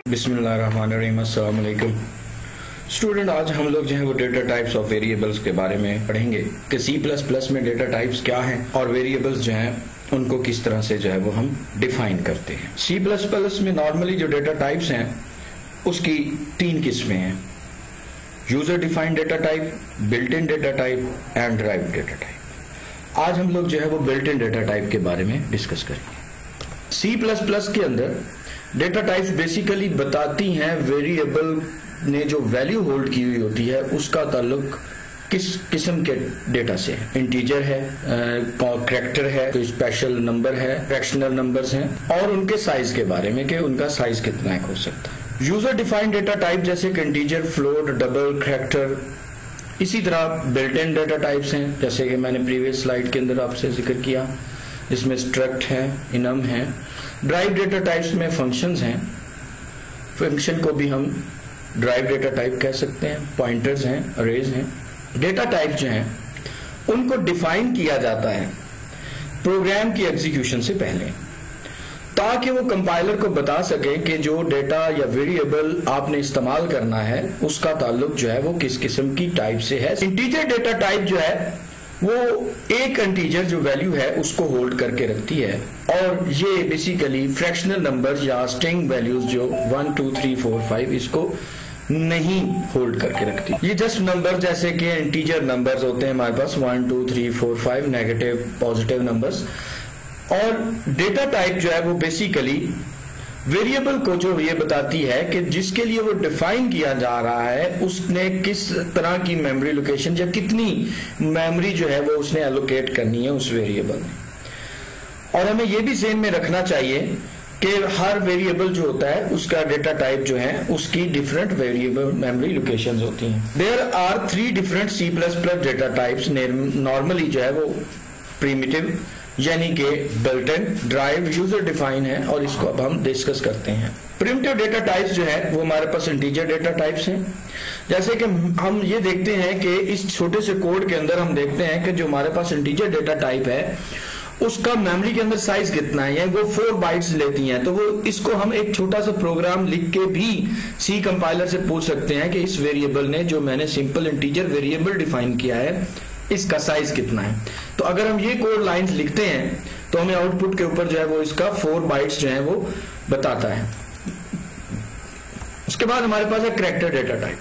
बिस्मिल्लाहिर्रहमानिर्रहीम, अस्सलाम वालेकुम स्टूडेंट। आज हम लोग जो है वो डेटा टाइप्स ऑफ वेरिएबल्स के बारे में पढ़ेंगे कि C++ में डेटा टाइप्स क्या हैं और वेरिएबल्स जो हैं उनको किस तरह से जो है वो हम डिफाइन करते हैं। C++ में नॉर्मली जो डेटा टाइप्स हैं उसकी 3 किस्में हैं: user defined data type, built in data type and derived data type. आज हम लोग जो है वो बिल्ट इन डेटा टाइप के बारे में डिस्कस करेंगे। C++ के अंदर डेटा टाइप्स बेसिकली बताती हैं वेरिएबल ने जो वैल्यू होल्ड की हुई होती है उसका ताल्लुक किस किस्म के डेटा से है। इंटीजर है, कैरेक्टर है, कोई स्पेशल नंबर है, फ्रैक्शनल नंबर्स हैं और उनके साइज के बारे में कि उनका साइज कितना हो सकता है। यूजर डिफाइंड डेटा टाइप जैसे कि इंटीजर, फ्लोट, डबल, कैरेक्टर। इसी तरह बिल्ट इन डेटा टाइप्स हैं जैसे कि मैंने प्रीवियस स्लाइड के अंदर आपसे जिक्र किया, इसमें स्ट्रक्ट है, इनम है। ड्राइव डेटा टाइप्स में फंक्शंस हैं, फंक्शन को भी हम ड्राइव डेटा टाइप कह सकते हैं। पॉइंटर्स हैं, अरेज हैं। डेटा टाइप जो हैं उनको डिफाइन किया जाता है प्रोग्राम की एग्जीक्यूशन से पहले, ताकि वो कंपाइलर को बता सके कि जो डेटा या वेरिएबल आपने इस्तेमाल करना है उसका ताल्लुक जो है वो किस किस्म की टाइप से है। इंटीजर डेटा टाइप जो है वो एक इंटीजर जो वैल्यू है उसको होल्ड करके रखती है और ये बेसिकली फ्रैक्शनल नंबर या स्ट्रिंग वैल्यूज जो 1 2 3 4 5 इसको नहीं होल्ड करके रखती। ये जस्ट नंबर जैसे कि इंटीजर नंबर्स होते हैं हमारे पास 1 2 3 4 5 नेगेटिव पॉजिटिव नंबर्स। और डेटा टाइप जो है वो बेसिकली वेरिएबल को जो ये बताती है कि जिसके लिए वो डिफाइन किया जा रहा है उसने किस तरह की मेमोरी लोकेशन या कितनी मेमोरी जो है वो उसने एलोकेट करनी है उस वेरिएबल में। और हमें ये भी ज़हन में रखना चाहिए कि हर वेरिएबल जो होता है उसका डेटा टाइप जो है उसकी डिफरेंट वेरिएबल मेमोरी लोकेशंस होती हैं। There are 3 different C++ data types. Normally जो है वो प्रिमिटिव यानी कि built in, derived, user define है और इसको अब हम डिस्कस करते हैं। प्रिमिटिव डेटा टाइप्स जो है वो हमारे पास इंटीजर डेटा टाइप्स हैं। जैसे कि हम ये देखते हैं कि इस छोटे से कोड के अंदर हम देखते हैं कि जो हमारे पास इंटीजर डेटा टाइप है उसका मेमोरी के अंदर साइज कितना है, वो 4 बाइट्स लेती हैं। तो वो इसको हम एक छोटा सा प्रोग्राम लिख के भी सी कंपाइलर से पूछ सकते हैं कि इस वेरिएबल ने जो मैंने सिंपल इंटीजर वेरिएबल डिफाइन किया है इसका साइज कितना है। तो अगर हम ये कोड लाइंस लिखते हैं तो हमें आउटपुट के ऊपर जो है वो इसका 4 बाइट्स जो है वो बताता है। उसके बाद हमारे पास है कैरेक्टर डेटा टाइप।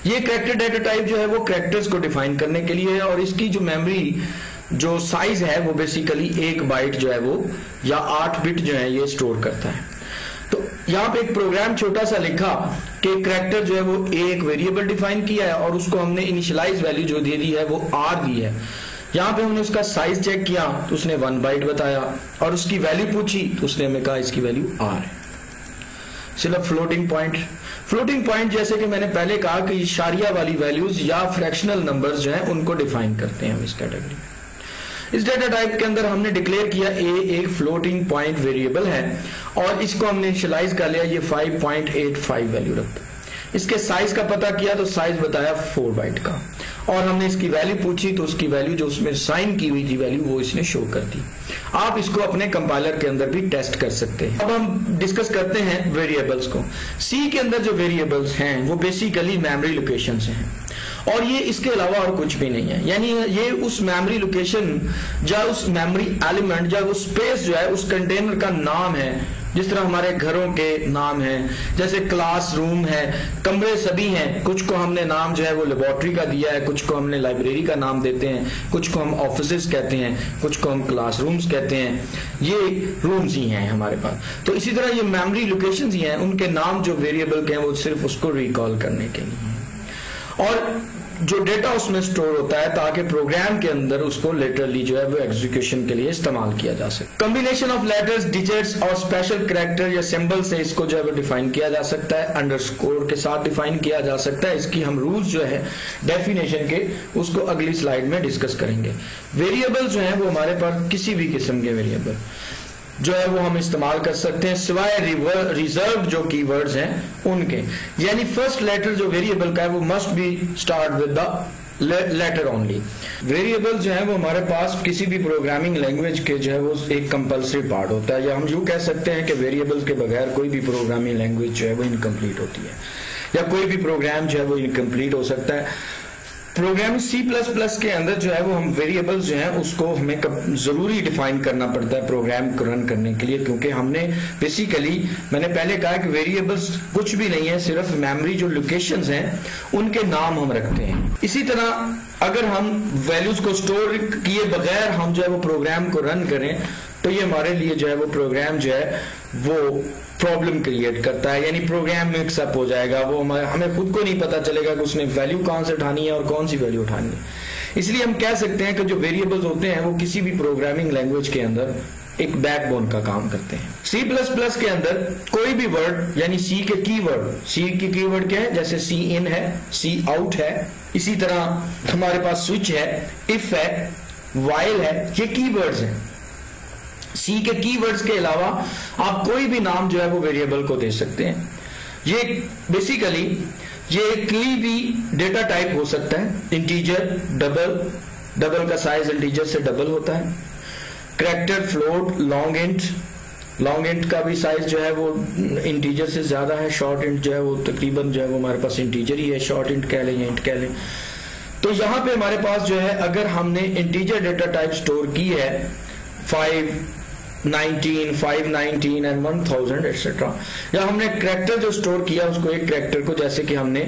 ये कैरेक्टर डेटा टाइप जो है वो कैरेक्टर्स को डिफाइन करने के लिए है और इसकी जो मेमोरी जो साइज है वो बेसिकली 1 बाइट जो है वो या 8 बिट जो है ये स्टोर करता है। तो यहाँ पे एक प्रोग्राम छोटा सा लिखा कि कैरेक्टर जो है वो एक वेरिएबल डिफाइन किया है और उसको हमने इनिशियलाइज वैल्यू जो दे दी है वो R दी है। यहाँ पे हमने उसका साइज चेक किया तो उसने 1 बाइट बताया और उसकी वैल्यू पूछी तो उसने हमें कहा इसकी वैल्यू R है। सिर्फ फ्लोटिंग पॉइंट जैसे कि मैंने पहले कहा कि इशारिया वाली वैल्यूज या फ्रैक्शनल नंबर्स जो है उनको डिफाइन करते हैं हम इस कैटेगरी में। इस डेटा टाइप के अंदर हमने डिक्लेयर किया एक फ्लोटिंग पॉइंट वेरिएबल है और इसको हमने इनिशियलाइज कर लिया, ये 5.85 वैल्यू रखता है। इसके साइज का पता किया तो साइज बताया 4 बाइट का और हमने इसकी वैल्यू पूछी तो उसकी वैल्यू जो उसमें साइन की हुई थी वैल्यू वो इसने शो कर दी। आप इसको अपने कंपाइलर के अंदर भी टेस्ट कर सकते हैं। अब हम डिस्कस करते हैं वेरिएबल्स को। सी के अंदर जो वेरिएबल्स हैं वो बेसिकली मेमोरी लोकेशन हैं और ये इसके अलावा और कुछ भी नहीं है। यानी ये उस मेमोरी लोकेशन या उस मेमोरी एलिमेंट या उस स्पेस जो है उस कंटेनर का नाम है। जिस तरह हमारे घरों के नाम हैं, जैसे क्लासरूम है, कमरे सभी हैं। कुछ को हमने नाम जो है वो लेबोरेटरी का दिया है, कुछ को हमने लाइब्रेरी का नाम देते हैं, कुछ को हम ऑफिसेस कहते हैं, कुछ को हम क्लासरूम्स कहते हैं। ये रूम्स ही हैं हमारे पास। तो इसी तरह ये मेमोरी लोकेशंस ही हैं, उनके नाम जो वेरिएबल के हैं वो सिर्फ उसको रिकॉल करने के लिए और जो डेटा उसमें स्टोर होता है ताकि प्रोग्राम के अंदर उसको लेटरली जो है वो एग्जीक्यूशन के लिए इस्तेमाल किया जा सके। कॉम्बिनेशन ऑफ लेटर्स, डिजिट्स और स्पेशल कैरेक्टर या सिंबल से इसको जो है वो डिफाइन किया जा सकता है। अंडरस्कोर के साथ डिफाइन किया जा सकता है। इसकी हम रूल्स जो है डेफिनेशन के उसको अगली स्लाइड में डिस्कस करेंगे। वेरिएबल जो है वो हमारे पास किसी भी किस्म के वेरिएबल जो है वो हम इस्तेमाल कर सकते हैं सिवाय रिजर्व जो कीवर्ड्स हैं उनके। यानी फर्स्ट लेटर जो वेरिएबल का है वो must be start with the letter only. Variable जो है वो हमारे पास किसी भी प्रोग्रामिंग लैंग्वेज के जो है वो एक कंपल्सरी पार्ट होता है, या हम यूं कह सकते हैं कि वेरिएबल्स के बगैर कोई भी प्रोग्रामिंग लैंग्वेज जो है वो इनकम्प्लीट होती है, या कोई भी प्रोग्राम जो है वो इनकम्प्लीट हो सकता है। प्रोग्रामिंग C++ के अंदर जो है वो हम वेरिएबल्स जो है उसको हमें जरूरी डिफाइन करना पड़ता है प्रोग्राम को रन करने के लिए, क्योंकि हमने बेसिकली, मैंने पहले कहा कि वेरिएबल्स कुछ भी नहीं है, सिर्फ मेमोरी जो लोकेशंस हैं उनके नाम हम रखते हैं। इसी तरह अगर हम वैल्यूज को स्टोर किए बगैर हम जो है वो प्रोग्राम को रन करें तो ये हमारे लिए जो है वो प्रोग्राम जो है वो प्रॉब्लम क्रिएट करता है, यानी प्रोग्राम मिक्सअप हो जाएगा, वो हमें खुद को नहीं पता चलेगा कि उसने वैल्यू कहां से उठानी है और कौन सी वैल्यू उठानी है। इसलिए हम कह सकते हैं कि जो वेरिएबल्स होते हैं वो किसी भी प्रोग्रामिंग लैंग्वेज के अंदर एक बैकबोन का काम करते हैं। C++ के अंदर कोई भी वर्ड, यानी C के कीवर्ड, C की कीवर्ड क्या है, जैसे C in है, C out है, इसी तरह हमारे पास स्विच है, इफ है, while है, ये कीवर्ड्स हैं। C के कीवर्ड्स के अलावा आप कोई भी नाम जो है वो वेरिएबल को दे सकते हैं। ये बेसिकली ये कोई भी डेटा टाइप हो सकता है, इंटीजर, डबल का साइज इंटीजर से डबल होता है, कैरेक्टर, फ्लोट, लॉन्ग इंट का भी साइज जो है वो इंटीजर से ज्यादा है, शॉर्ट इंट जो है वो तकरीबन जो है वो हमारे पास इंटीजर ही है, शॉर्ट इंट कह लें या इंट कह लें। तो यहां पे हमारे पास जो है अगर हमने इंटीजर डेटा टाइप स्टोर की है 519, 519 एंड 1000 एक्सेट्रा, या हमने कैरेक्टर जो स्टोर किया उसको, एक कैरेक्टर को, जैसे कि हमने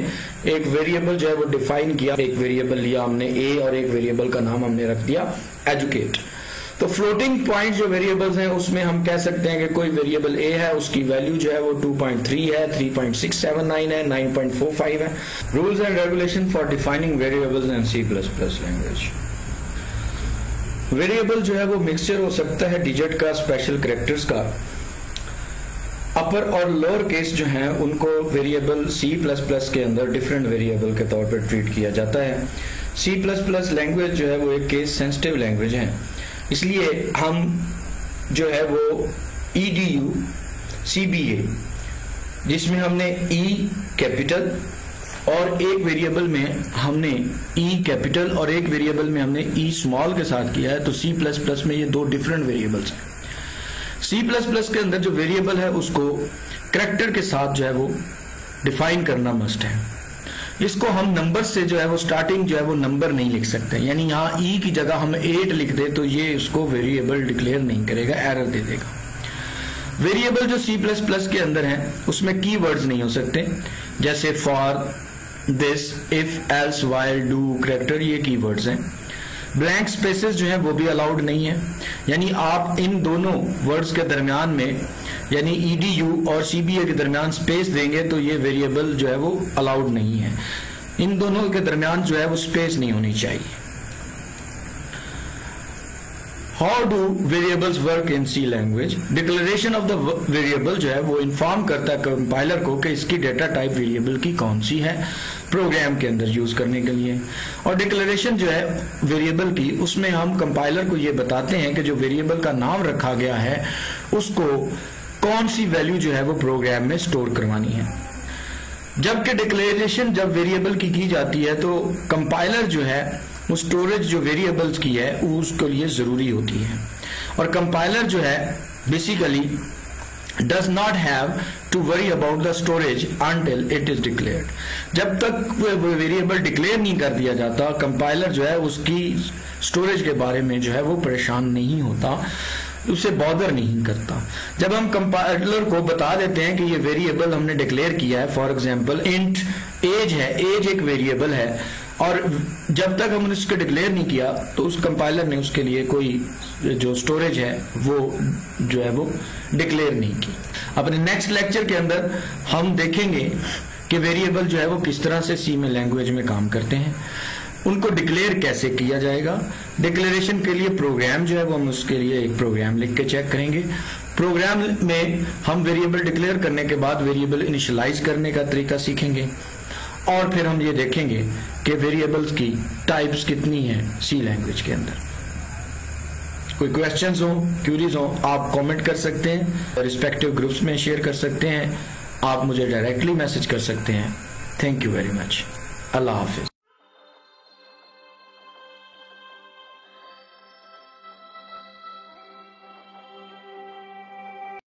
एक वेरिएबल जो है वो डिफाइन किया, एक वेरिएबल लिया हमने ए और एक वेरिएबल का नाम हमने रख दिया एजुकेट। तो फ्लोटिंग पॉइंट जो वेरिएबल्स हैं उसमें हम कह सकते हैं कि कोई वेरिएबल ए है, उसकी वैल्यू जो है वो 2.3 है, 3.679 है, 9.45 है। Rules and regulation for defining variables in C++ language. Variable जो है वो मिक्सचर हो सकता है डिजिट का, स्पेशल कैरेक्टर्स का। अपर और लोअर केस जो है उनको वेरिएबल C++ के अंदर डिफरेंट वेरिएबल के तौर पर ट्रीट किया जाता है। C++ लैंग्वेज जो है वो एक केस सेंसिटिव लैंग्वेज है, इसलिए हम जो है वो EDU, CBA, जिसमें हमने E कैपिटल और एक वेरिएबल में हमने E कैपिटल और एक वेरिएबल में हमने E स्मॉल के साथ किया है, तो C++ में ये दो डिफरेंट वेरिएबल्स हैं। C++ के अंदर जो वेरिएबल है उसको कैरेक्टर के साथ जो है वो डिफाइन करना मस्ट है। इसको हम नंबर से जो है वो स्टार्टिंग जो है वो नंबर नहीं लिख सकते, यानी यहाँ E की जगह हम 8 लिख दे तो ये इसको वेरिएबल डिक्लेयर नहीं करेगा, एरर दे देगा। वेरिएबल जो C++ के अंदर है उसमें कीवर्ड्स नहीं हो सकते, जैसे for, this, if, else, while, do, character, ये कीवर्ड्स हैं। ब्लैंक स्पेसेस जो है वो भी अलाउड नहीं है, यानी आप इन दोनों वर्ड्स के दरमियान में, यानी EDU और CBA के दरमियान स्पेस देंगे तो ये वेरिएबल जो है वो अलाउड नहीं है। इन दोनों के दरमियान जो है वो स्पेस नहीं होनी चाहिए। How do variables work in C language? Declaration of the variable जो है वो इन्फॉर्म करता है कंपाइलर को कि इसकी डेटा टाइप वेरिएबल की कौन सी है प्रोग्राम के अंदर यूज करने के लिए। और डिक्लेरेशन जो है वेरिएबल की, उसमें हम कंपाइलर को ये बताते हैं कि जो वेरिएबल का नाम रखा गया है उसको कौन सी वैल्यू जो है वो प्रोग्राम में स्टोर करवानी है। जबकि डिक्लेरेशन जब वेरिएबल की जाती है तो कंपाइलर जो है वो स्टोरेज जो वेरिएबल्स की है उसके लिए जरूरी होती है, और कंपाइलर जो है basically does not have to worry about the storage until it is declared। जब तक वो वेरिएबल डिक्लेयर नहीं कर दिया जाता कंपाइलर जो है उसकी स्टोरेज के बारे में जो है वो परेशान नहीं होता, उसे बॉदर नहीं करता। जब हम कंपाइलर को बता देते हैं कि ये वेरिएबल हमने डिक्लेयर किया है, फॉर एग्जांपल इंट एज है, एज एक वेरिएबल है, और जब तक हमने उसको डिक्लेयर नहीं किया तो उस कंपाइलर ने उसके लिए कोई जो स्टोरेज है वो जो है वो डिक्लेयर नहीं की। अपने नेक्स्ट लेक्चर के अंदर हम देखेंगे कि वेरिएबल जो है वो किस तरह से C में लैंग्वेज में काम करते हैं, उनको डिक्लेयर कैसे किया जाएगा। डिक्लेरेशन के लिए प्रोग्राम जो है वो हम उसके लिए एक प्रोग्राम लिख के चेक करेंगे। प्रोग्राम में हम वेरिएबल डिक्लेयर करने के बाद वेरिएबल इनिशियलाइज करने का तरीका सीखेंगे, और फिर हम ये देखेंगे कि वेरिएबल्स की टाइप्स कितनी हैं C लैंग्वेज के अंदर। कोई क्वेश्चंस हो, क्यूरीज हो, आप कमेंट कर सकते हैं, रिस्पेक्टिव ग्रुप्स में शेयर कर सकते हैं, आप मुझे डायरेक्टली मैसेज कर सकते हैं। Thank you very much. Allah Hafiz.